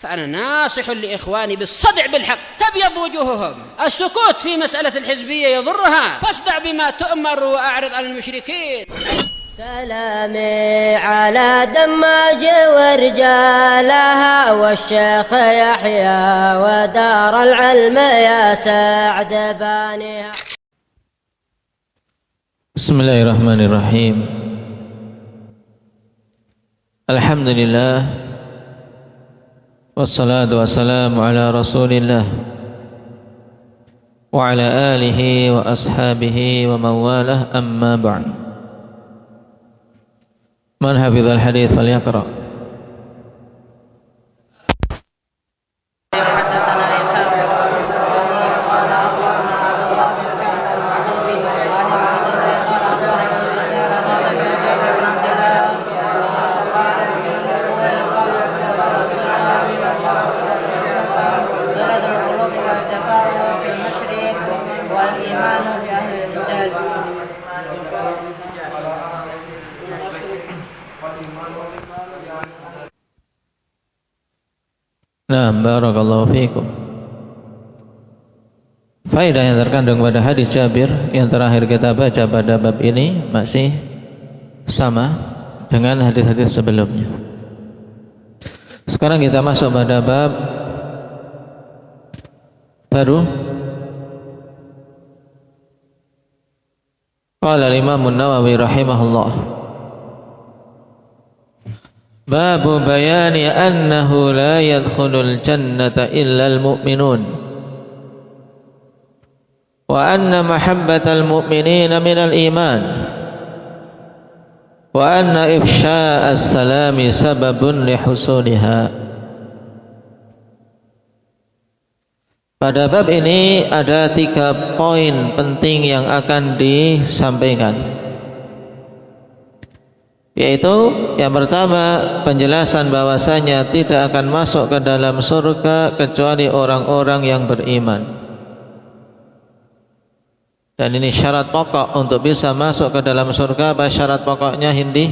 فأنا ناصح لإخواني بالصدع بالحق تبيض وجوههم. السكوت في مسألة الحزبية يضرها، فاصدع بما تؤمر وأعرض عن المشركين. سلامي على دماج ورجالها والشيخ يحيى ودار العلم يا سعد بانيها. بسم الله الرحمن الرحيم. الحمد لله والصلاة والسلام على رسول الله وعلى آله وأصحابه ومن والاه أما بعد. من حفظ الحديث فليقرأ. Nah, barakallahu fiikum. Faedah yang terkandung pada hadis Jabir yang terakhir kita baca pada bab ini masih sama dengan hadis-hadis sebelumnya. Sekarang kita masuk pada bab baru. Qala Imam An-Nawawi rahimahullah, Babu bayani annahu la yadkhulul jannata illa al-mu'minun wa anna mahabbatal mu'minina minal iman wa anna ifsha'as salami sababun lihusuliha. Pada bab ini ada 3 poin penting yang akan disampaikan, yaitu yang pertama, penjelasan bahwasanya tidak akan masuk ke dalam surga kecuali orang-orang yang beriman. Dan ini syarat pokok untuk bisa masuk ke dalam surga. Apa syarat pokoknya, Hindi?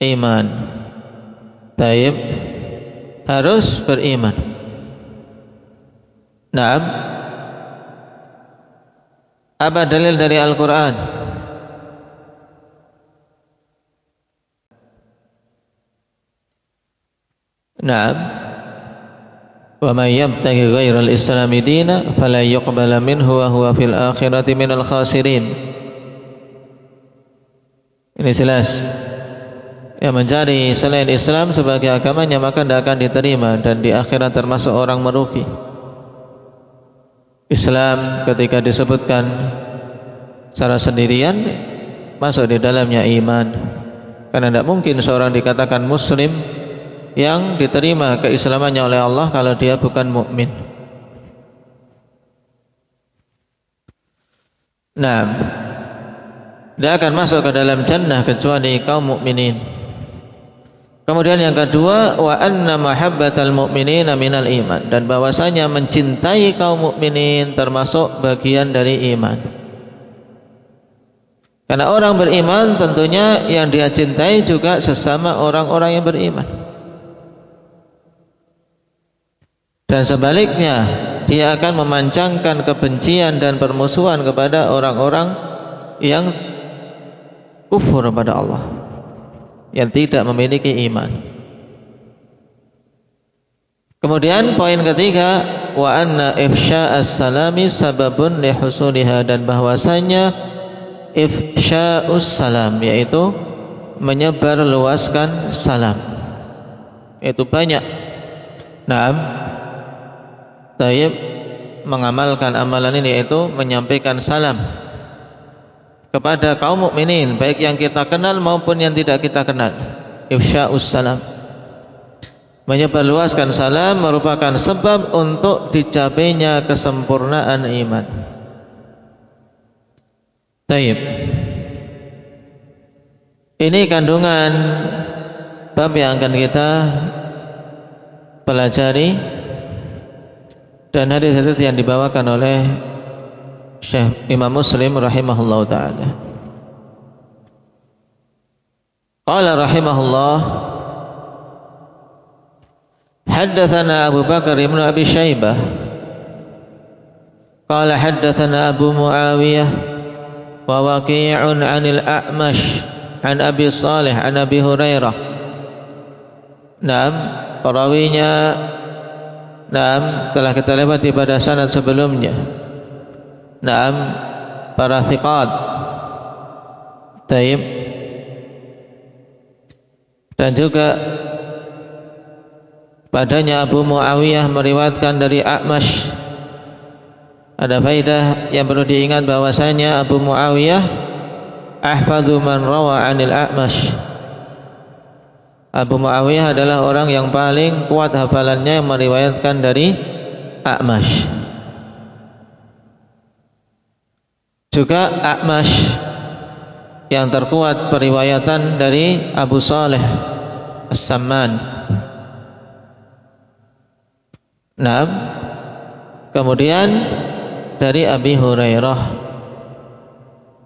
Iman. Taib, harus beriman. Naam. Apa dalil dari Al-Quran? Naam. Wa man yabtaghi ghairal islami dina fala yuqbala minhu wa huwa fil akhirati minal khasirin. Ini jelas. Yang mencari selain Islam sebagai agamanya maka tidak akan diterima dan di akhirat termasuk orang merugi. Islam ketika disebutkan secara sendirian masuk di dalamnya iman, karena tidak mungkin seorang dikatakan muslim yang diterima keislamannya oleh Allah kalau dia bukan mukmin. Nah, dia akan masuk ke dalam jannah kecuali kaum mukminin. Kemudian yang kedua, wa anna mahabbatal mu'minina minal iman, dan bahwasanya mencintai kaum mukminin termasuk bagian dari iman. Karena orang beriman tentunya yang dia cintai juga sesama orang-orang yang beriman. Dan sebaliknya, dia akan memancangkan kebencian dan permusuhan kepada orang-orang yang kufur pada Allah, yang tidak memiliki iman. Kemudian poin ketiga, wa anna ifsya'as salami sababun lihusuliha, dan bahwasanya ifsya'us salam yaitu menyebar luaskan salam itu banyak. Naam. Taib, mengamalkan amalan ini yaitu menyampaikan salam kepada kaum mukminin, baik yang kita kenal maupun yang tidak kita kenal. Ifsya'us salam, menyebarluaskan salam, merupakan sebab untuk dicapainya kesempurnaan iman. Taib. Ini kandungan bab yang akan kita pelajari dan hadis-hadis yang dibawakan oleh Syekh Imam Muslim rahimahullah ta'ala. Qala rahimahullah, Haddatsana Abu Bakar ibn Abi Syaibah qala haddatsana Abu Muawiyah wa Waqi'un 'anil A'mash 'an Abi Shalih 'an Abi Hurairah. Naam, perawinya telah kita lewati pada sanad sebelumnya. Para thiqat. Taib. Dan juga padanya Abu Muawiyah meriwayatkan dari A'mash. Ada faedah yang perlu diingat bahwasanya Abu Muawiyah ahfadzu man rawa 'anil A'mash. Abu Muawiyah adalah orang yang paling kuat hafalannya yang meriwayatkan dari A'mash. Juga A'mash yang terkuat periwayatan dari Abu Saleh As-Samman. Nah, kemudian dari Abi Hurairah,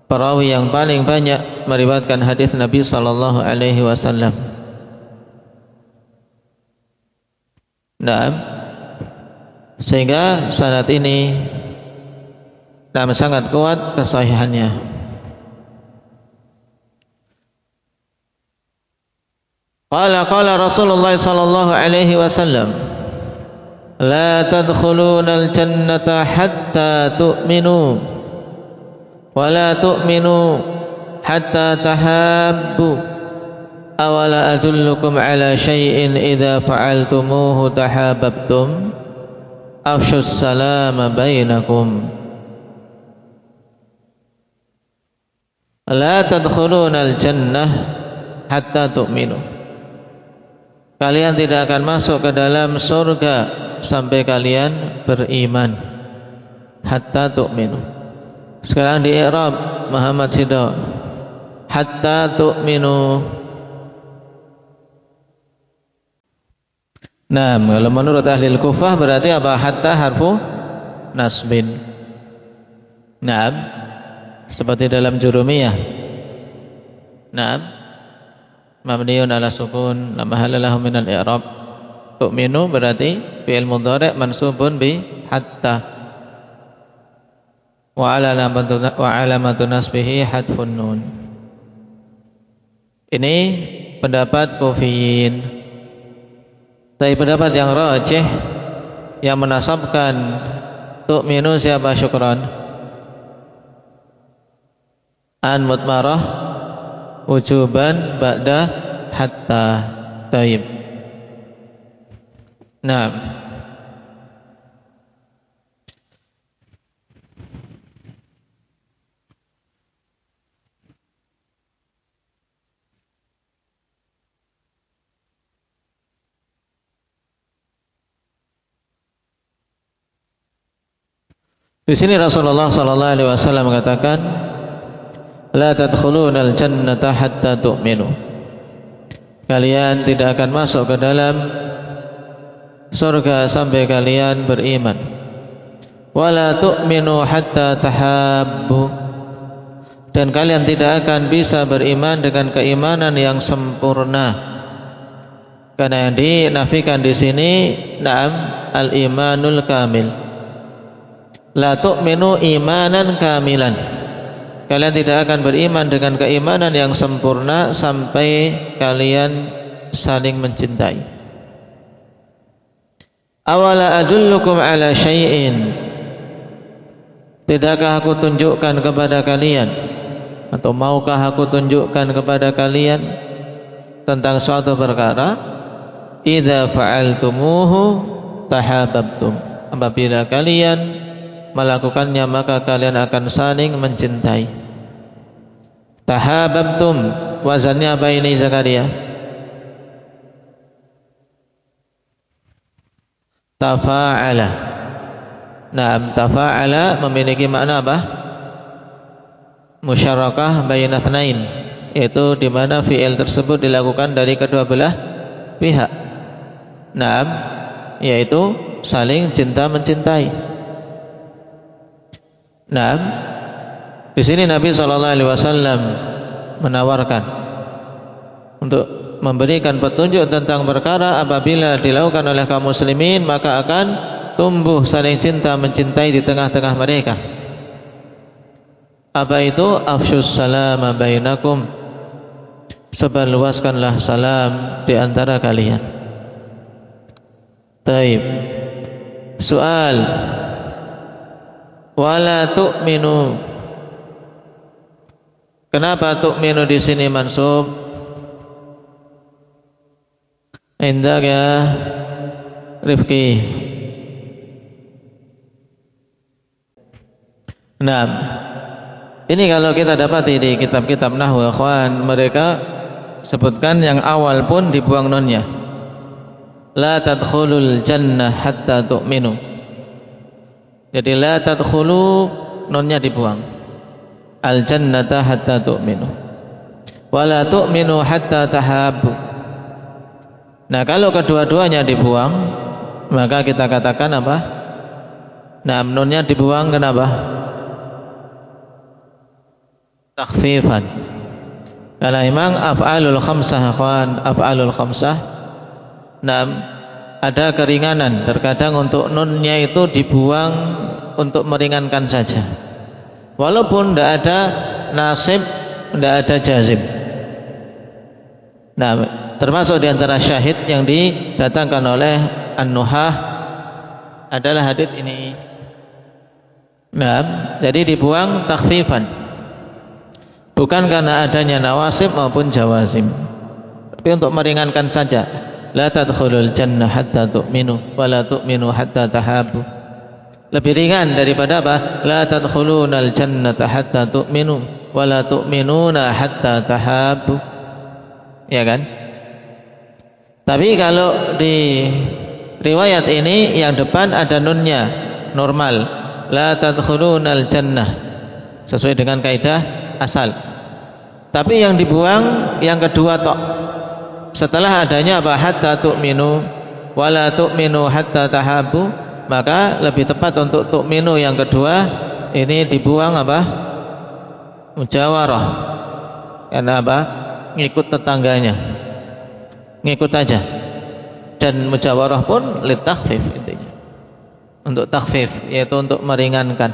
perawi yang paling banyak meriwayatkan hadis Nabi sallallahu alaihi wasallam. Nah, sehingga sanad ini sangat kuat kesahihannya. Qala Rasulullah sallallahu alaihi wasallam, la tadkhulunal jannata hatta tu'minu wa la tu'minu hatta tahabbu. Awala adullukum ala syai'in idza fa'altumuhu tahabbtum afshus salama bainakum. La tadkhulunal jannah hatta tu'minu. Kalian tidak akan masuk ke dalam surga sampai kalian beriman. Hatta tu'minu. Sekarang di i'rab Muhammad Sido. Hatta tu'minu. Nah, kalau menurut ahli Kufah berarti apa? Hatta harfu nasbin. Nah, seperti dalam Jurumiyah. Nah, mabniun ala sukun la mahalla lahu min al-i'rab. Tu'minu berarti fi'il mudhari' mansubun bi hatta. Wa alamatu nasbihi hadfun nun. Ini pendapat Kufiyin. Tapi pendapat yang rajih yang menasabkan tu'minu siapa? Syukran an mutmarah wujuban ba'da hatta. Taib. Nah, di sini Rasulullah sallallahu alaihi wasallam mengatakan, la tadkhulunal jannata hatta tu'minu. Kalian tidak akan masuk ke dalam surga sampai kalian beriman. Wala tu'minu hatta tahabbu. Dan kalian tidak akan bisa beriman dengan keimanan yang sempurna. Karena yang dinafikan di sini na'am al-imanul kamil. La tu'minu imanan kamilan. Kalian tidak akan beriman dengan keimanan yang sempurna sampai kalian saling mencintai. Awala adullukum ala syai'in. Tidakkah aku tunjukkan kepada kalian, atau maukah aku tunjukkan kepada kalian tentang suatu perkara? Idza fa'altumuhu tahabbtum. Apabila kalian melakukannya maka kalian akan saling mencintai. Tahabbtum, wazannya apa ini Zakaria? Tafa'ala. Nah, tafa'ala memiliki makna apa? Musyarakah baina tsnain, yaitu di mana fi'il tersebut dilakukan dari kedua belah pihak. Nah, yaitu saling cinta mencintai. Nah, di sini Nabi sallallahu alaihi wasallam menawarkan untuk memberikan petunjuk tentang perkara apabila dilakukan oleh kaum muslimin, maka akan tumbuh saling cinta mencintai di tengah-tengah mereka. Apa itu? Afsyus salama bainakum, sebarluaskanlah salam di antara kalian. Taib. Soal, wala tu'minu. Kenapa tu'minu di sini mansub? Indak ya Rifki. Nah, ini kalau kita dapati di kitab-kitab nahwu ikhwan, mereka sebutkan yang awal pun dibuang nunnya. La tadkhulul jannah hatta tu'minu. Jadi la tadkhulu, nunnya dibuang. Al jannata hatta tu'minu. Wa la tu'minu hatta tahabbu. Nah, kalau kedua-duanya dibuang, maka kita katakan apa? Nah, nunnya dibuang kenapa? Takhfifan. Karena memang af'alul khamsah, akhwan, af'alul khamsah, nah, ada keringanan. Terkadang untuk nunnya itu dibuang untuk meringankan saja, walaupun tidak ada nasib, tidak ada jazim. Nah, termasuk diantara syahid yang didatangkan oleh An-Nuhah adalah hadits ini. Nah, jadi dibuang takhfifan, bukan karena adanya nawasib maupun jawazim, tapi untuk meringankan saja. La tadkhulul jannah hatta tu'minu wa la tu'minu hatta tahabbu. Lebih ringan daripada apa? La tadkhulunal jannata hatta tu'minu wa la tu'minuna hatta tahabbu. Ya kan? Tapi kalau di riwayat ini yang depan ada nunnya normal. La tadkhulunal jannah, sesuai dengan kaidah asal. Tapi yang dibuang yang kedua tok. Setelah adanya apa? Hatta tu'minu wa la tu'minu hatta tahabbu, maka lebih tepat untuk tu'minu yang kedua ini dibuang apa? Mujawarah. Karena apa? Ngikut tetangganya, ngikut aja. Dan mujawarah pun litakhfif, intinya untuk takhfif, yaitu untuk meringankan.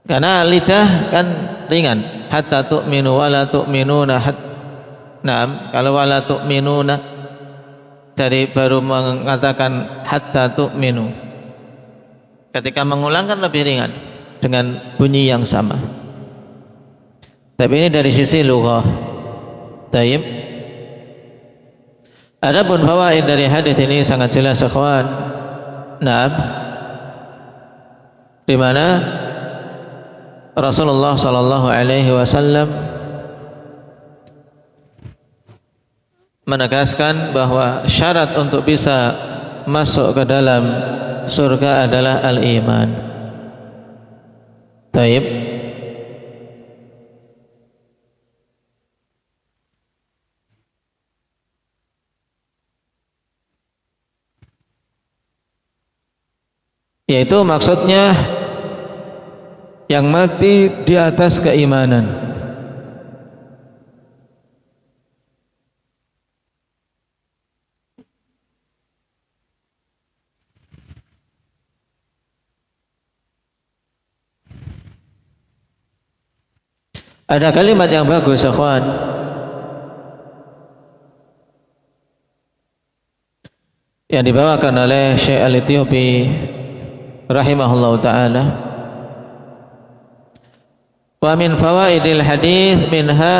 Karena lidah kan ringan. Hatta tu'minu wa la tu'minuna hatta. Nah, kalau wala tu'minuna dari baru mengatakan hatta tu'minu, ketika mengulang kan lebih ringan dengan bunyi yang sama. Tapi ini dari sisi lughah. Taib. Adapun fawaid dari hadis ini sangat jelas, ikhwan. Nah, di mana Rasulullah sallallahu alaihi wasallam menegaskan bahwa syarat untuk bisa masuk ke dalam surga adalah al-iman. Taib. Yaitu maksudnya yang mati di atas keimanan. Ada kalimat yang bagus, ikhwan, yang dibawakan oleh Syekh Al-Ethiopi rahimahullah ta'ala. Wa min fawaidil hadis minha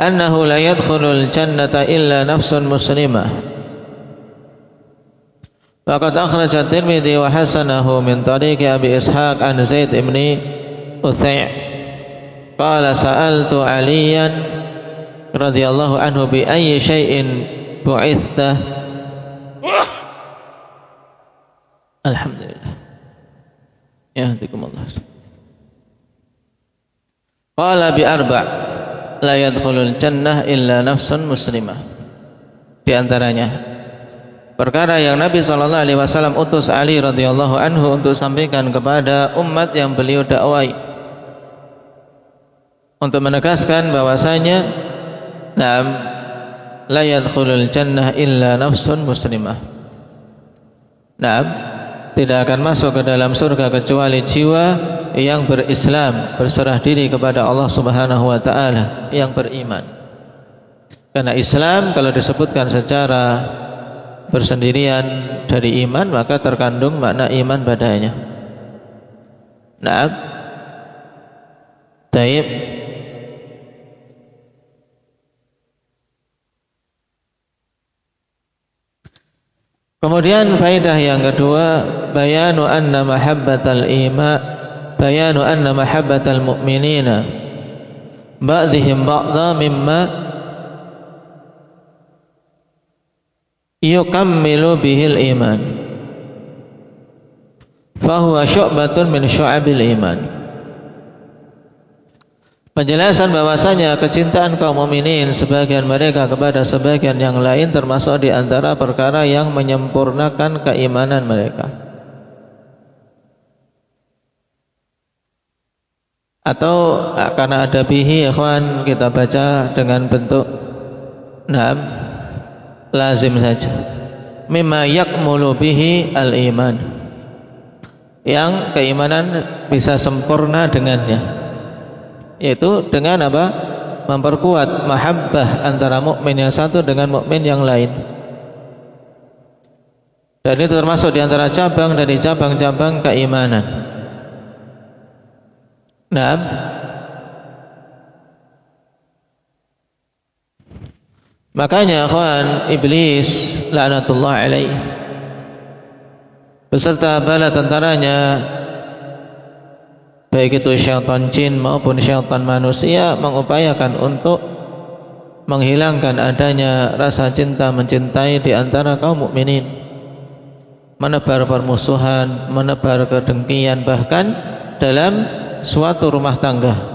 annahu la yadkhulul jannata illa nafsun muslimah. Waqad akhraja Tirmidzi wa hasanahu min tariqi Abi Ishaq an Zaid ibn Utsai'. Qala sa'altu Aliyan radhiyallahu anhu bi ayyi syai'in bu'itha. Alhamdulillah. Yahdikumullah. Qala bi arba' la yadkhulul jannah illa nafsun muslimah. Di antaranya perkara yang Nabi sallallahu alaihi wasallam utus Ali radhiyallahu anhu untuk sampaikan kepada umat yang beliau dakwai, untuk menegaskan bahwasanya Naam, la yadkhulul jannah illa nafsun muslimah. Naam, tidak akan masuk ke dalam surga kecuali jiwa yang berislam, berserah diri kepada Allah Subhanahu wa taala, yang beriman. Karena Islam kalau disebutkan secara bersendirian dari iman, maka terkandung makna iman padanya. Naam. Baik. Kemudian faedah yang kedua, bayanu anna mahabbatal mu'minina ba'dihim ba'dha mimma yukammilu bihil iman, fahuwa syu'batun min syu'abil iman. Penjelasan bahwasanya kecintaan kaum mukminin sebagian mereka kepada sebagian yang lain termasuk di antara perkara yang menyempurnakan keimanan mereka. Atau karena ada bihi, ikhwan, kita baca dengan bentuk naam lazim saja. Mimma yakmulu bihi al-iman, yang keimanan bisa sempurna dengannya, yaitu dengan apa? Memperkuat mahabbah antara mukmin yang satu dengan mukmin yang lain. Dan itu termasuk di antara cabang dari cabang-cabang keimanan. Naam. Makanya ikhwan, iblis laknatullah alaih beserta bala tentaranya, baik itu syaitan jin maupun syaitan manusia, mengupayakan untuk menghilangkan adanya rasa cinta mencintai di antara kaum mukminin, menebar permusuhan, menebar kedengkian, bahkan dalam suatu rumah tangga.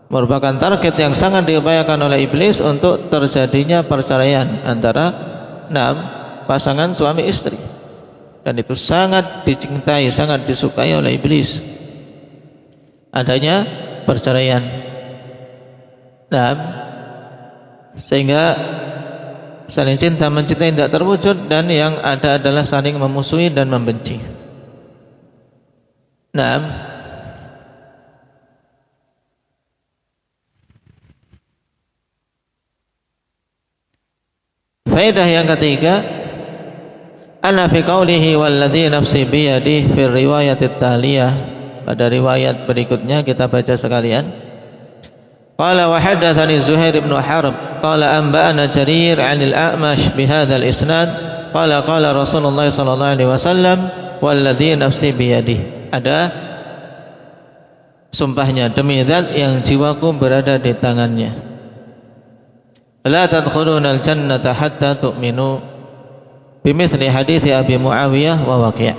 Merupakan target yang sangat diupayakan oleh iblis untuk terjadinya perceraian antara pasangan suami istri. Dan itu sangat dicintai, sangat disukai oleh iblis, adanya perceraian. Sehingga saling cinta mencintai tidak terwujud, dan yang ada adalah saling memusuhi dan membenci. Faedah yang ketiga, anna fi qawlihi walladzi nafsi biyadihi fi riwayat at-taliyah, pada riwayat berikutnya kita baca sekalian. Qala wa haddatsani Zuhair bin Harb qala anba'ana Jarir 'anil A'mash bihadzal isnad qala qala Rasulullah sallallahu alaihi wasallam walladzi nafsi biyadihi. Ada sumpahnya, demi zat yang jiwaku berada di tangannya. La tadkhulunal jannata hatta tu'minu bimithli hadits Abi Muawiyah wa Waqi'.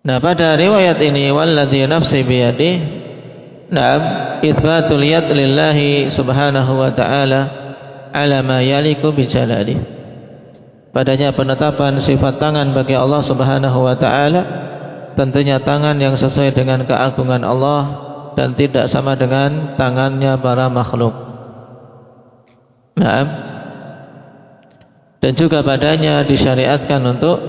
Nah, pada riwayat ini walladzi nafsi biyadihi, itsbatul yad lillahi subhanahu wa ta'ala ala ma yaliku bi jalalihi. Padanya penetapan sifat tangan bagi Allah subhanahu wa ta'ala, tentunya tangan yang sesuai dengan keagungan Allah dan tidak sama dengan tangannya para makhluk. Dan juga padanya disyariatkan untuk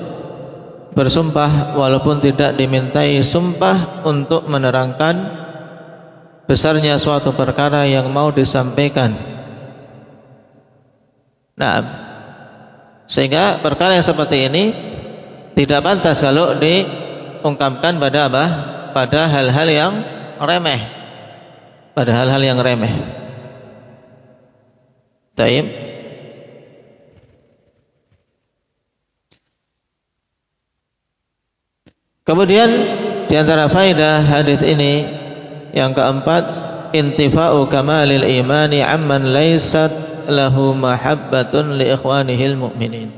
bersumpah walaupun tidak dimintai sumpah untuk menerangkan besarnya suatu perkara yang mau disampaikan. Sehingga perkara yang seperti ini tidak pantas kalau diungkapkan pada apa? Pada hal-hal yang remeh. Pada hal-hal yang remeh. Taib. Kemudian di antara faedah hadis ini yang keempat, intifa'u kamalil imani amman laysat lahu mahabbatun li ikhwanihil mu'minin.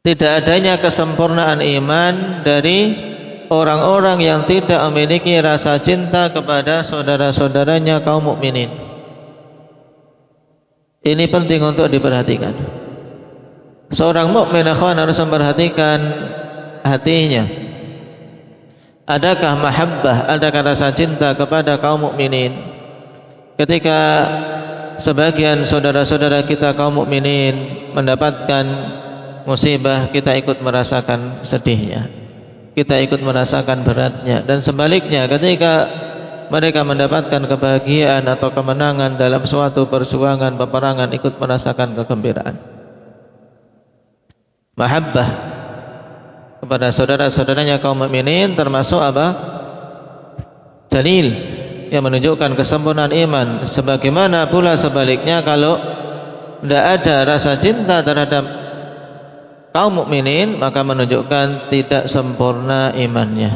Tidak adanya kesempurnaan iman dari orang-orang yang tidak memiliki rasa cinta kepada saudara-saudaranya kaum mukminin. Ini penting untuk diperhatikan. Seorang mukmin akhwan harus memperhatikan hatinya. Adakah mahabbah, adakah rasa cinta kepada kaum mukminin? ketika sebagian saudara-saudara kita kaum mukminin mendapatkan musibah, kita ikut merasakan sedihnya, kita ikut merasakan beratnya. Dan sebaliknya, ketika mereka mendapatkan kebahagiaan atau kemenangan dalam suatu perjuangan, peperangan, ikut merasakan kegembiraan. Mahabbah kepada saudara-saudaranya kaum mukminin termasuk apa? Dalil yang menunjukkan kesempurnaan iman. Sebagaimana pula sebaliknya, kalau tidak ada rasa cinta terhadap kaum mukminin, maka menunjukkan tidak sempurna imannya.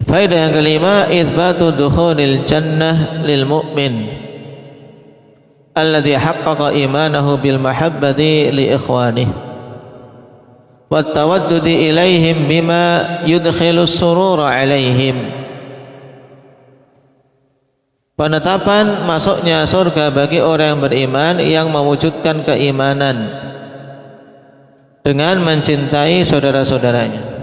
Faedah yang kelima, itsbatu dukhulil jannah lil mu'min alladhi haqqaqa imanahu bil mahabbati li ikhwanihi والتودد إليهم بما يدخل السرور عليهم. Penetapan masuknya surga bagi orang yang beriman yang mewujudkan keimanan dengan mencintai saudara-saudaranya.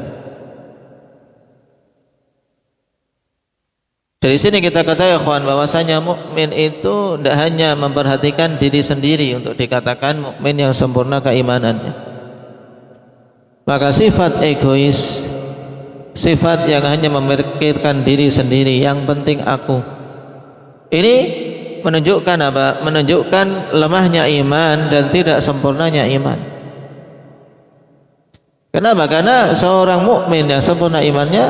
Dari sini kita katakan, ikhwan, bahwasanya mukmin itu tidak hanya memperhatikan diri sendiri untuk dikatakan mukmin yang sempurna keimanannya. Maka sifat egois, sifat yang hanya memikirkan diri sendiri, yang penting aku, ini menunjukkan apa? Menunjukkan lemahnya iman dan tidak sempurnanya iman. Kenapa? Karena seorang mukmin yang sempurna imannya,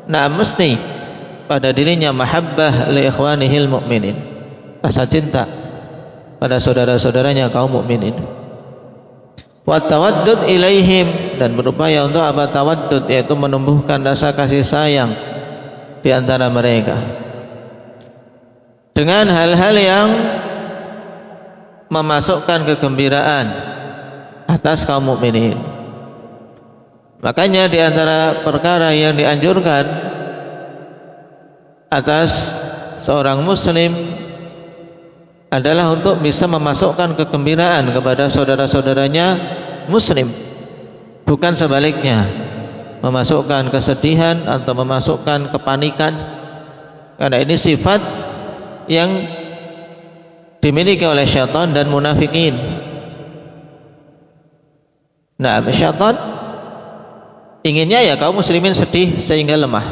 mesti pada dirinya mahabbah li ikhwanihil mukminin, rasa cinta pada saudara-saudaranya kaum mukminin. Wa tawaddud ilaihim, dan berupaya untuk apa? Tawaddud, yaitu menumbuhkan rasa kasih sayang di antara mereka dengan hal-hal yang memasukkan kegembiraan atas kaum mukminin. Makanya di antara perkara yang dianjurkan atas seorang muslim adalah untuk bisa memasukkan kegembiraan kepada saudara-saudaranya muslim, bukan sebaliknya, memasukkan kesedihan atau memasukkan kepanikan. Karena ini sifat yang dimiliki oleh syaitan dan munafikin. Nah, syaitan inginnya ya kaum muslimin sedih sehingga lemah.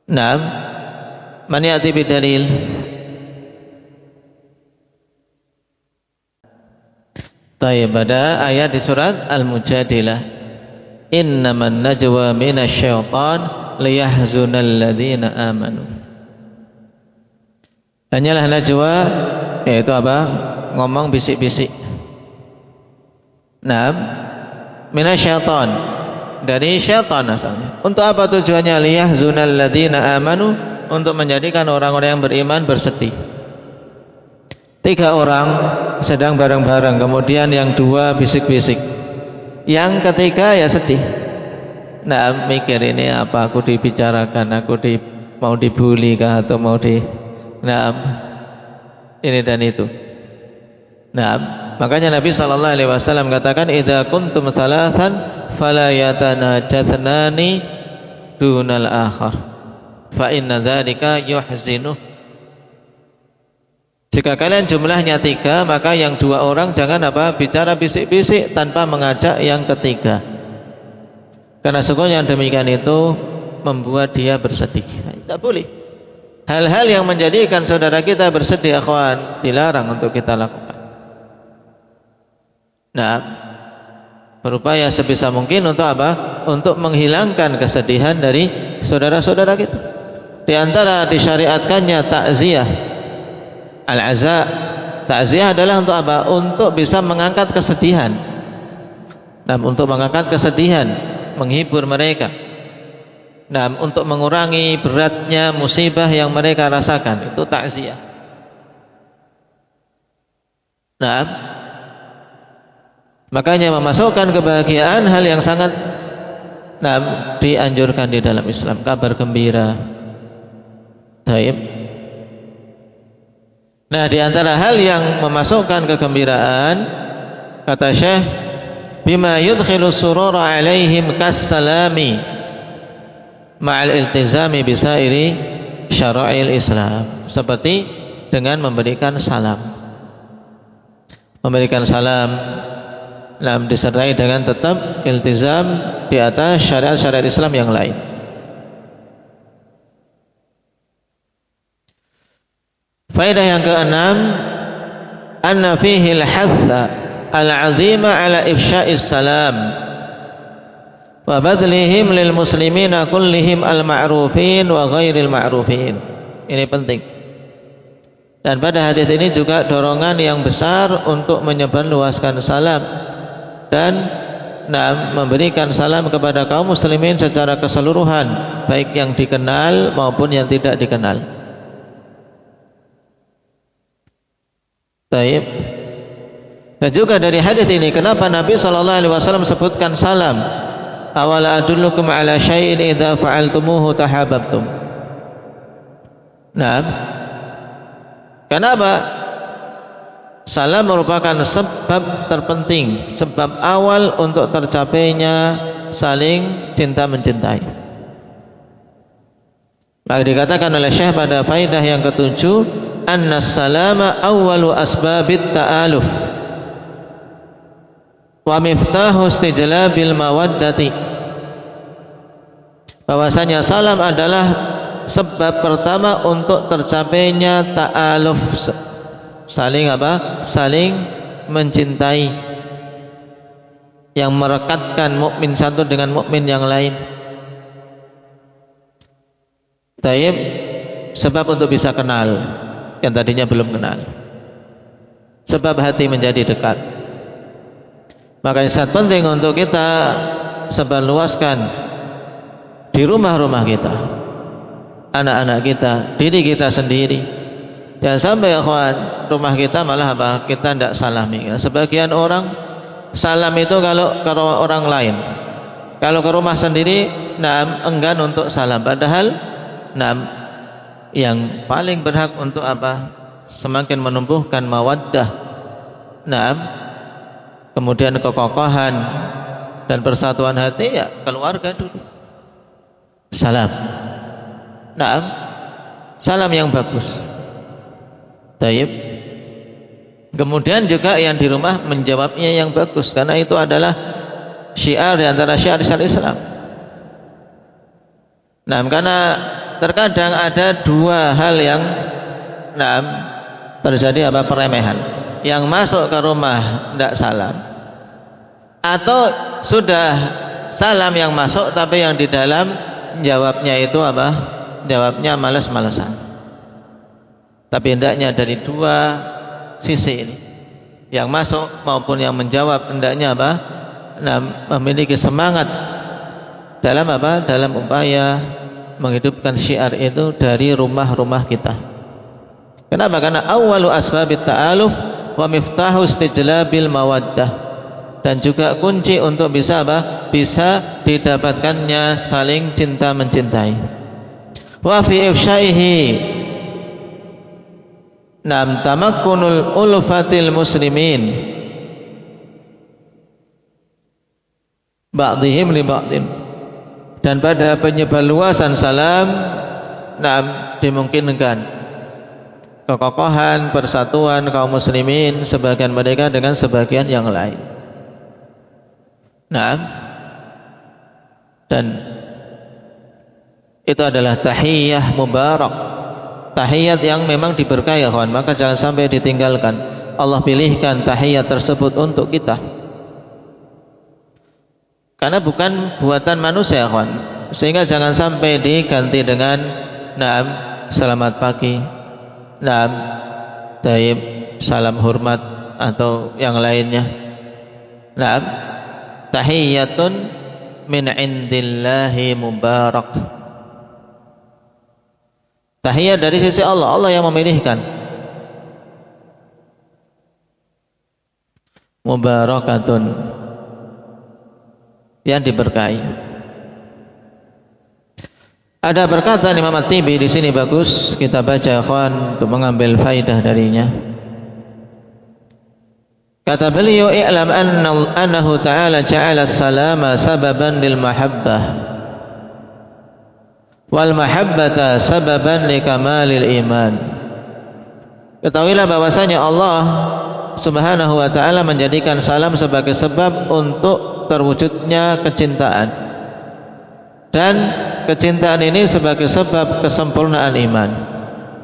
Nah, man ya'ti bidalil. Tayyib, pada ayat di surat Al-Mujadilah, innaman najwa minasyaitan liyahzunal ladzina amanu. Hanyalah najwa, yaitu apa? Ngomong bisik-bisik. Nah, minasyaitan, dari syaitan asalnya. Untuk apa tujuannya? Liyahzunal ladzina amanu, untuk menjadikan orang-orang yang beriman bersedih. 3 orang sedang bareng-bareng, kemudian yang 2 bisik-bisik, yang ketiga ya sedih. Nah, mikir ini apa aku dibicarakan, mau dibully kah, atau mau ini dan itu. Nah, makanya Nabi SAW katakan, idza kuntum thalathan fala yatanajatnani dunal akhar fa inna dzalika yuhzinuh. Jika kalian jumlahnya 3, maka yang 2 orang jangan apa? Bicara bisik-bisik tanpa mengajak yang ketiga. Karena sesungguhnya yang demikian itu membuat dia bersedih. Tidak boleh. Hal-hal yang menjadikan saudara kita bersedih, akhwan, dilarang untuk kita lakukan. Nah, berupaya sebisa mungkin untuk apa? Untuk menghilangkan kesedihan dari saudara-saudara kita. Di antara disyariatkannya takziah. Al-aza, takziah adalah untuk apa? Untuk bisa mengangkat kesedihan. Nah, untuk mengangkat kesedihan, menghibur mereka. Nah, untuk mengurangi beratnya musibah yang mereka rasakan, itu takziah. Nah, makanya memasukkan kebahagiaan hal yang sangat dianjurkan di dalam Islam, kabar gembira. Taib. Nah, di antara hal yang memasukkan kegembiraan, kata Syekh, bima yudkhilu surura alaihim kassalami ma'al iltizami bisairi syara'il Islam, seperti dengan memberikan salam. Memberikan salam disertai dengan tetap iltizam di atas syariat-syariat Islam yang lain. Faedah yang keenam, anna fihi al-hatha al-'azima ala ifsya'is salam wa badlihim lil muslimina kullihim al-ma'rufin wa ghairil ma'rufin. Ini penting. Dan pada hadis ini juga dorongan yang besar untuk menyebarluaskan salam dan memberikan salam kepada kaum muslimin secara keseluruhan, baik yang dikenal maupun yang tidak dikenal. Baik. Dan juga dari hadis ini, kenapa Nabi SAW sebutkan salam? Awala adullukum ala syai'in idza fa'altumuhu tahabbtum. Kenapa? Salam merupakan sebab terpenting, sebab awal untuk tercapainya saling cinta mencintai. Maka dikatakan oleh Syekh pada faedah yang ketujuh, anna salama awwalu asbabit ta'aluf wa miftahu istijlabil mawaddati. Bahwasanya salam adalah sebab pertama untuk tercapainya ta'aluf, saling saling mencintai, yang merekatkan mukmin satu dengan mukmin yang lain. Taib, sebab untuk bisa kenal yang tadinya belum kenal, sebab hati menjadi dekat. Makanya sangat penting untuk kita sebarluaskan di rumah-rumah kita, anak-anak kita, diri kita sendiri. Jangan sampai ikhwan, rumah kita malah kita tidak salami. Sebagian orang salam itu kalau ke orang lain, kalau ke rumah sendiri enggan untuk salam. Padahal yang paling berhak untuk semakin menumbuhkan mawaddah, kemudian kekokohan dan persatuan hati, ya keluarga dulu. Salam, salam yang bagus. Taib. Kemudian juga yang di rumah menjawabnya yang bagus, karena itu adalah syiar di antara syiar-syiar Islam. Karena terkadang ada dua hal yang terjadi peremehan. Yang masuk ke rumah tidak salam, atau sudah salam yang masuk tapi yang di dalam jawabnya itu jawabnya malas-malasan. Tapi hendaknya dari dua sisi ini, yang masuk maupun yang menjawab, hendaknya memiliki semangat dalam dalam upaya menghidupkan syiar itu dari rumah-rumah kita. Kenapa? Karena awwalu asbabit ta'aluf wa miftahu istijlabil mawaddah, dan juga kunci untuk bisa bisa didapatkannya saling cinta mencintai. Wa fi ifsyaihi tamakkunul ulfatil muslimin ba'dihim li ba'din, dan pada penyebarluasan salam dimungkinkan kekokohan persatuan kaum muslimin sebagian mereka dengan sebagian yang lain. Dan itu adalah tahiyyah mubarak, tahiyat yang memang diberkahi, kawan. Maka jangan sampai ditinggalkan. Allah pilihkan tahiyat tersebut untuk kita, karena bukan buatan manusia, kawan. Sehingga jangan sampai diganti dengan selamat pagi, taib, salam hormat atau yang lainnya. Tahiyatun min indillahi mubarak. Tahiyat dari sisi Allah, Allah yang memilihkan. Mubarakatun, yang diberkahi. Ada perkataan Imam At-Tibi di sini bagus kita baca, ikhwan, untuk mengambil faidah darinya. Kata beliau, "I'lam annahu ta'ala ja'ala as-salama sababan lil mahabbah wal mahabbata sababan li kamalil iman." Ketahuilah bahwasanya Allah Subhanahu wa ta'ala menjadikan salam sebagai sebab untuk terwujudnya kecintaan, dan kecintaan ini sebagai sebab kesempurnaan iman.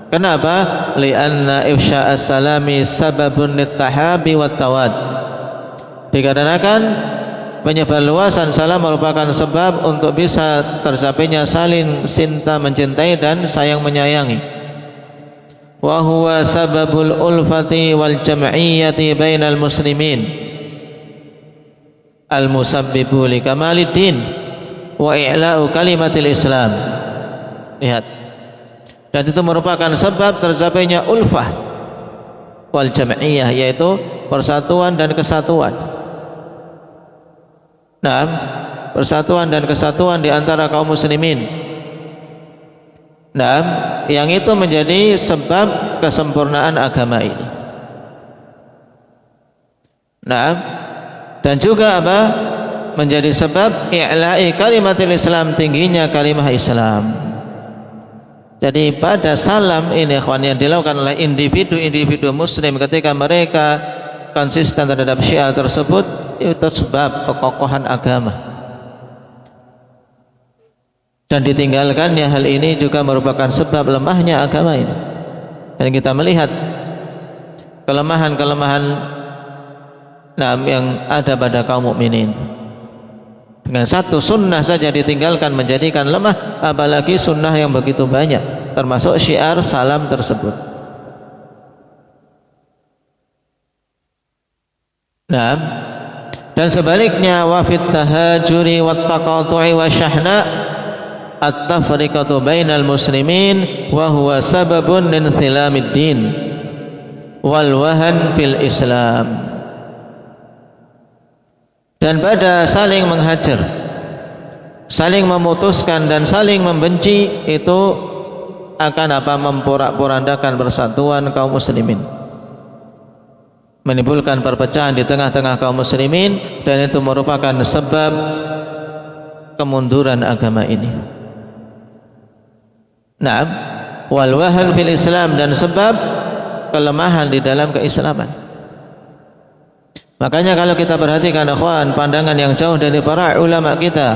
Kenapa? Li'anna ifsya'as salami sababun littahabi wat tawad. Dikarenakan penyebar luasan salam merupakan sebab untuk bisa tercapainya saling cinta mencintai dan sayang menyayangi. Wa huwa sababul ulfati wal jam'iyyati bainal muslimin al musabbibu li kamaliddin wa i'la'u kalimatil Islam. Lihat, dan itu merupakan sebab tercapainya ulfah wal jam'iyyah, yaitu persatuan dan kesatuan. Nah, persatuan dan kesatuan di antara kaum muslimin. Nah, yang itu menjadi sebab kesempurnaan agama ini. Nah, dan juga apa? Menjadi sebab i'la'i kalimatil Islam, tingginya kalimah Islam. Jadi pada salam ini, ikhwan, yang dilakukan oleh individu-individu muslim ketika mereka konsisten terhadap syiar tersebut, itu sebab kekokohan agama. Dan ditinggalkannya hal ini juga merupakan sebab lemahnya agama ini. Dan kita melihat kelemahan-kelemahan yang ada pada kaum mukminin. Dengan satu sunnah saja ditinggalkan menjadikan lemah, apalagi sunnah yang begitu banyak, termasuk syiar salam tersebut. Nah, dan sebaliknya, wafit tahajuri wat taqatu'i wasyahna at-tafriqatu bainal muslimin wa huwa sababun linsilamid din wal wahan fil Islam. Dan pada saling menghajar, saling memutuskan dan saling membenci, itu akan apa? Memporak-porandakan persatuan kaum muslimin, menimbulkan perpecahan di tengah-tengah kaum muslimin, dan itu merupakan sebab kemunduran agama ini. Naam, wal wahan fil Islam, dan sebab kelemahan di dalam keislaman. Makanya kalau kita perhatikan, ikhwan, pandangan yang jauh dari para ulama kita,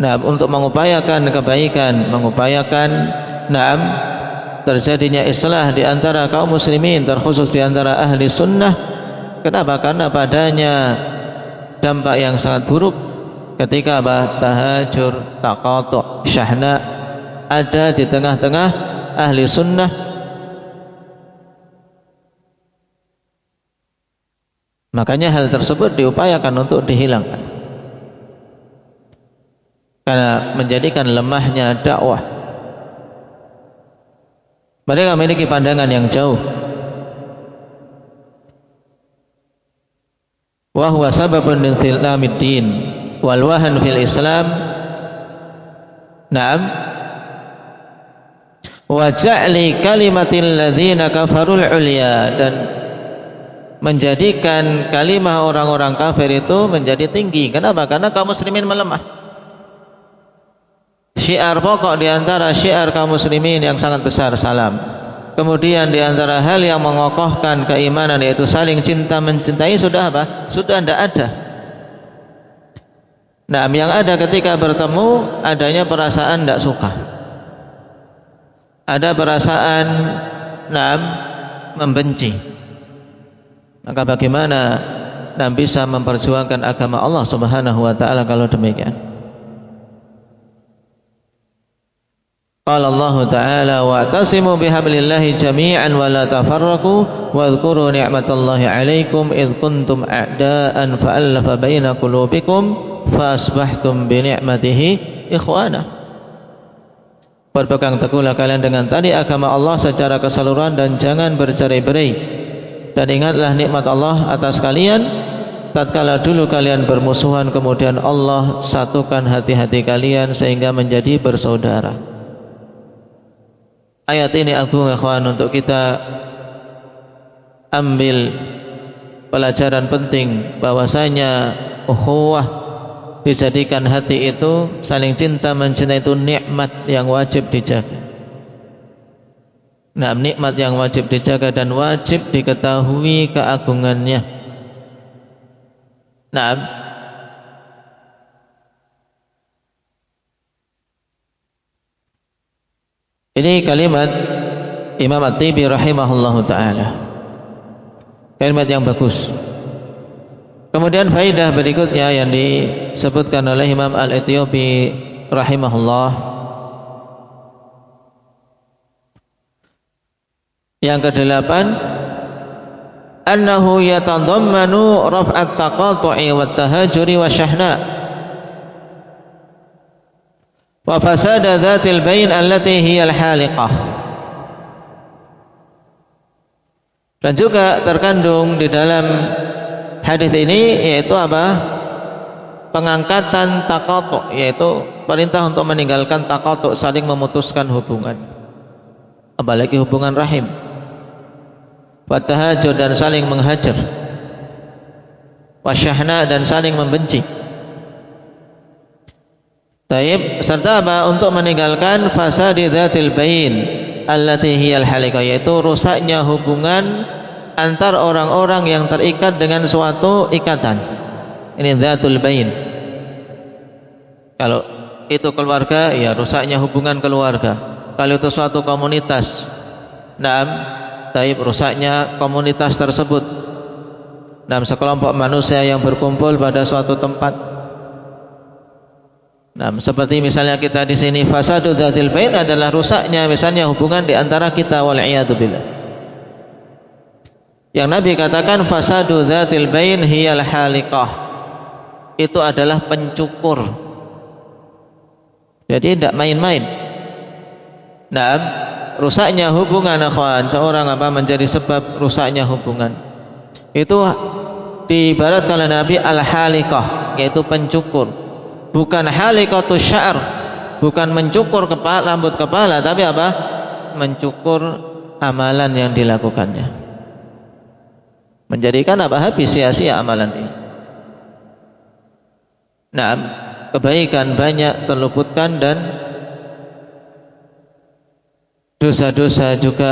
nah, untuk mengupayakan kebaikan, mengupayakan terjadinya islah di antara kaum muslimin, terkhusus di antara ahli sunnah. Kenapa? Karena padanya dampak yang sangat buruk ketika tahajur, taqatu', syahna ada di tengah-tengah ahli sunnah. Makanya hal tersebut diupayakan untuk dihilangkan, karena menjadikan lemahnya dakwah. Mereka memiliki pandangan yang jauh. Wa huwa sababun min silamid din wal wahan fil Islam. Naam, wa ja'li kalimatil ladzina kafarul ulya, dan menjadikan kalimah orang-orang kafir itu menjadi tinggi. Kenapa? Karena kaum muslimin melemah. Syiar pokok di antara syiar kaum muslimin yang sangat besar salam. Kemudian di antara hal yang mengokohkan keimanan, yaitu saling cinta mencintai, sudah apa? Sudah tidak ada. Nah, yang ada ketika bertemu adanya perasaan tidak suka, ada perasaan membenci. Maka bagaimana bisa memperjuangkan agama Allah Subhanahu wa ta'ala kalau demikian? Qala Allah Ta'ala, wa'tasimu bihablillahi jami'an wa la tafarraqu wadhkuru ni'matallahi 'alaikum idh kuntum a'da'an fa'alafa baina qulubikum fa asbahtum bi ni'matihi ikhwana. Berpegang teguhlah kalian dengan tali agama Allah secara keseluruhan dan jangan bercerai-berai. Dan ingatlah nikmat Allah atas kalian tatkala dulu kalian bermusuhan, kemudian Allah satukan hati-hati kalian sehingga menjadi bersaudara. Ayat ini agung, ikhwan, untuk kita ambil pelajaran penting bahwasanya ukhuwah dijadikan hati itu saling cinta mencintai itu nikmat yang wajib dijaga. Nah, nikmat yang wajib dijaga dan wajib diketahui keagungannya. Nah, ini kalimat Imam At-Tibi rahimahullahu ta'ala, kalimat yang bagus. Kemudian faedah berikutnya yang disebutkan oleh Imam Al-Ethiopi rahimahullah, yang kedelapan, annahu yatadammanu raf'at taqatu'i wat tahajuri wasyahna wa fasada dzatil bain allati hiya al-haliqah. Dan juga terkandung di dalam hadis ini yaitu apa? Pengangkatan taqatu', yaitu perintah untuk meninggalkan taqatu', saling memutuskan hubungan, apalagi hubungan rahim. Wa tahajur, dan saling menghajar. Wasyahna, dan saling membenci. Taib, serta apa? Untuk meninggalkan fasadi dzatil bain allati hiyal halikah, yaitu rusaknya hubungan antar orang-orang yang terikat dengan suatu ikatan. Ini dzatul bain. Kalau itu keluarga, ya rusaknya hubungan keluarga. Kalau itu suatu komunitas, naam, taib, rusaknya komunitas tersebut. Naam, sekelompok manusia yang berkumpul pada suatu tempat. Nah, seperti misalnya kita di sini, fasadu dzatil bain adalah rusaknya misalnya hubungan di antara kita, wal iyadu billah. Yang Nabi katakan fasadu dzatil bain hiyal haliqah, itu adalah pencukur. Jadi tidak main-main. Nah, rusaknya hubungan akhwan, seorang apa menjadi sebab rusaknya hubungan. Itu diibaratkan oleh Nabi al-haliqah, yaitu pencukur. Bukan halikatus sya'r, bukan mencukur kepala, rambut kepala, tapi apa? Mencukur amalan yang dilakukannya. Menjadikan apa? Habis sia-sia amalan ini. Nah, kebaikan banyak terluputkan dan dosa-dosa juga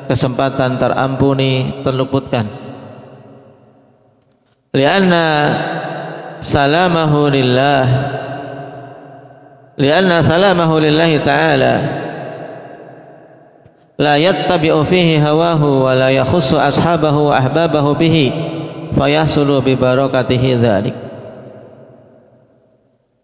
kesempatan terampuni terluputkan. Lianna salamahu lillah, lianna salamahu lillahi ta'ala la yattabi'u fihi hawahu wa la yakhussu ashabahu wa ahbabahu bihi fayahsulu bi barakatihi dzalik.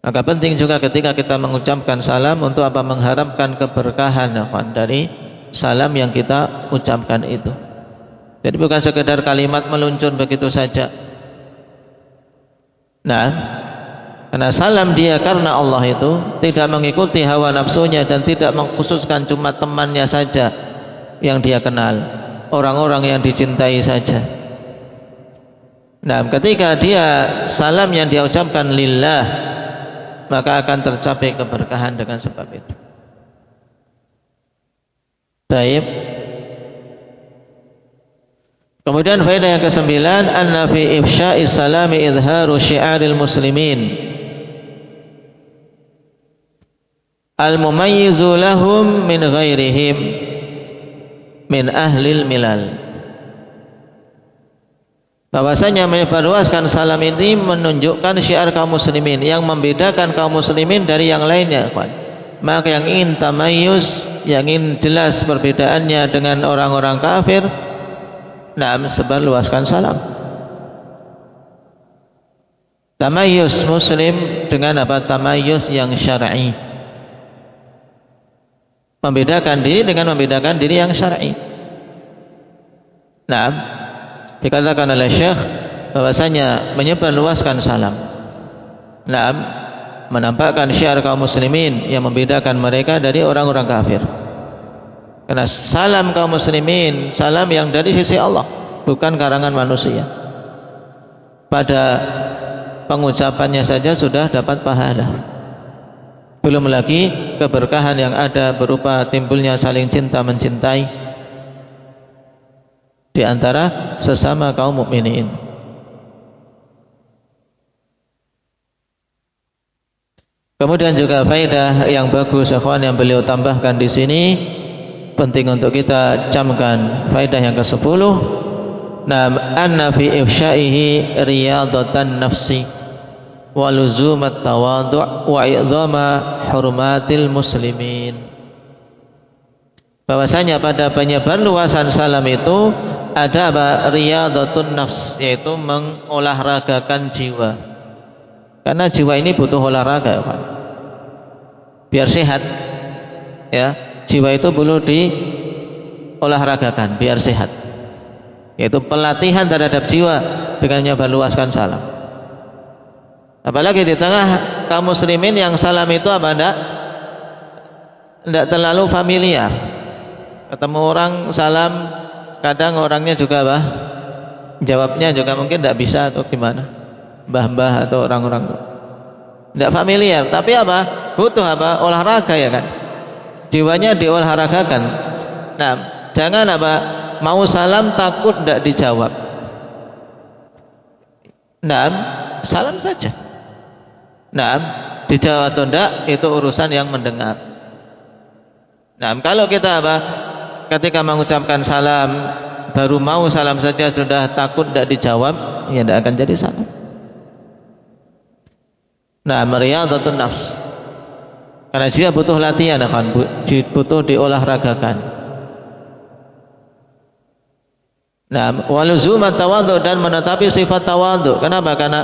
Maka penting juga ketika kita mengucapkan salam untuk apa? Mengharapkan keberkahan dari salam yang kita ucapkan itu. Jadi bukan sekedar kalimat meluncur begitu saja. Nah, karena salam dia karena Allah itu tidak mengikuti hawa nafsunya dan tidak mengkhususkan cuma temannya saja yang dia kenal, orang-orang yang dicintai saja. Nah, ketika dia salam yang dia ucapkan lillah, maka akan tercapai keberkahan dengan sebab itu. Baik. Kemudian faedah yang ke-9, anna fi ifsya'is salami izharu syi'aril muslimin al-mumayyizu lahum min ghairihim min ahlil milal. Bahwasanya menyebarluaskan salam ini menunjukkan syiar kaum muslimin yang membedakan kaum muslimin dari yang lainnya. Maka yang ingin tamayyuz, yang ingin jelas perbedaannya dengan orang-orang kafir, nah, sebarluaskan salam. Tamayyuz muslim dengan apa? Tamayyuz yang syar'i. Membedakan diri dengan membedakan diri yang syar'i. Nah, dikatakan oleh Syekh bahwasanya menyebarluaskan salam, nah, menampakkan syiar kaum muslimin yang membedakan mereka dari orang-orang kafir. Karena salam kaum muslimin, salam yang dari sisi Allah, bukan karangan manusia. Pada pengucapannya saja sudah dapat pahala. Belum lagi keberkahan yang ada berupa timbulnya saling cinta mencintai di antara sesama kaum mukminin. Kemudian juga faedah yang bagus ikhwan yang beliau tambahkan di sini, penting untuk kita camkan faedah yang ke-10. Anna fi ifsya'ihi riyadatan nafsi wa luzumat tawadhu' wa i'dhama hurmatil muslimin. Bahwasanya pada penyebar luasan salam itu ada riyadatun nafs, yaitu mengolahragakan jiwa. Karena jiwa ini butuh olahraga, Pak. Biar sehat. Ya, jiwa itu perlu diolahragakan biar sehat. Yaitu pelatihan terhadap jiwa dengan menyebarluaskan salam. Apalagi di tengah kaum muslimin yang salam itu tidak terlalu familiar. Ketemu orang salam, kadang orangnya juga jawabnya juga mungkin tidak bisa atau gimana. Mbah-mbah atau orang-orang tidak familiar, tapi butuh olahraga, ya kan, jiwanya diolahragakan. Nah, jangan mau salam takut tidak dijawab. Nah, salam saja. Nah, dijawab atau tidak itu urusan yang mendengar. Nah, kalau kita ketika mengucapkan salam baru mau salam saja sudah takut tidak dijawab, ya tidak akan jadi salam. Nah, riyadhatun nafs. Karena dia butuh latihan, kan, butuh diolahragakan. Nah, waluzumat tawadhu, dan menetapi sifat tawadhu. Kenapa? Karena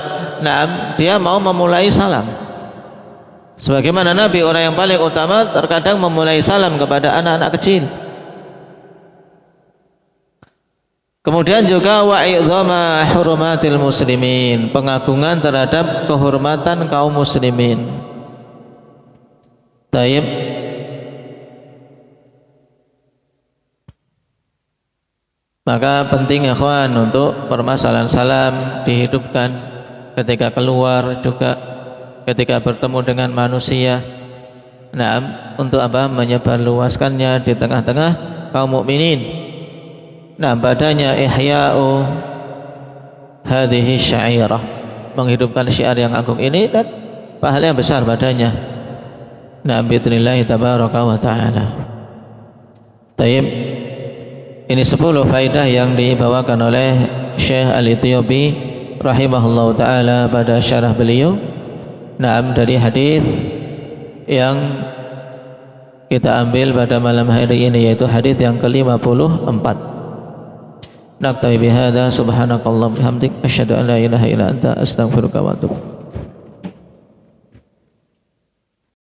dia mau memulai salam. Sebagaimana Nabi, orang yang paling utama, terkadang memulai salam kepada anak-anak kecil. Kemudian juga wa'idhama hurumatil muslimin, pengagungan terhadap kehormatan kaum muslimin. Taib. Maka penting ikhwan untuk permasalahan salam dihidupkan ketika keluar, juga ketika bertemu dengan manusia. Nah, untuk menyebarluaskannya di tengah-tengah kaum mukminin. Nah, padanya ihya'u hadhihi syairah, menghidupkan syiar yang agung ini, dan pahala yang besar padanya. Nah, bi'idznillah tabaraka wa ta'ala. Taib. Ini 10 faedah yang dibawakan oleh Syekh Al-Ethiopi rahimahullah ta'ala pada syarah beliau. Nah, dari hadis yang kita ambil pada malam hari ini, yaitu hadis yang ke-54. Naktabi bihadza, subhanakallahumma bihamdik, asyhadu an la ilaha illa anta, astaghfiruka wa atubu.